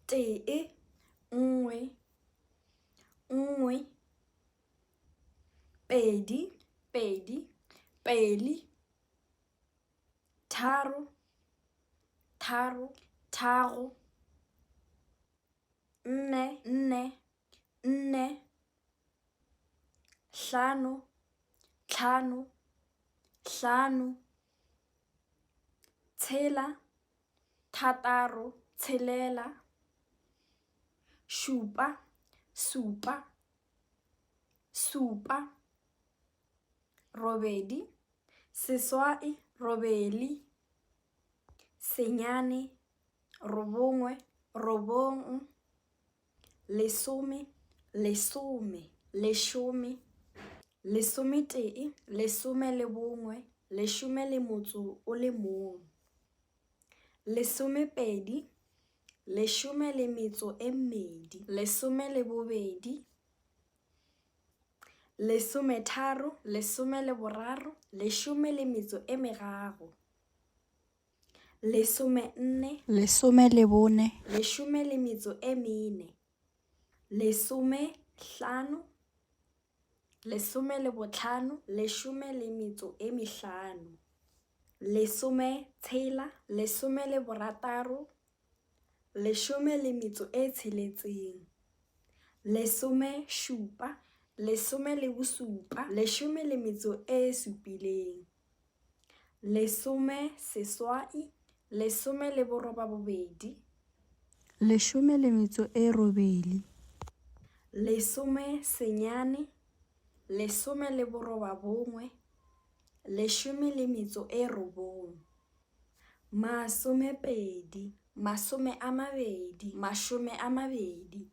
tee, nngwe, nngwe, pedi, pedi, pedi, tharo, tharo, tharo, nne, nne, nne, hlano, hlano, hlano, tshela, thataro, tshelela, šupa, supa, supa, robedi, seswai, robedi, senyane, robongwe, robong, lesome, lesome, lešome, lesome tee, lesome le bongwe, lesome le motso o le mong, lesome pedi, lesome le metso e mmedi, lesome le bobedi, lesome tharo, lesome le boraro, lesome le metso e meraro, lesome nne, lesome le bone, lesome le metso e mene, lesome hlano, lesome le botlhano, lesome le metso e mehlano, lesome tshela, lesome le borataro, lesome le metso e tsheletseng, lesome šupa, lesome le bosupa, lesome le metso e supileng, lesome seswai, lesome le boroba bobedi, lesome le metso e robedi, lesome senyane, lesome le boroba bongwe, lesome le metso e robong, masome pedi, masome a mabedi, masome a mabedi.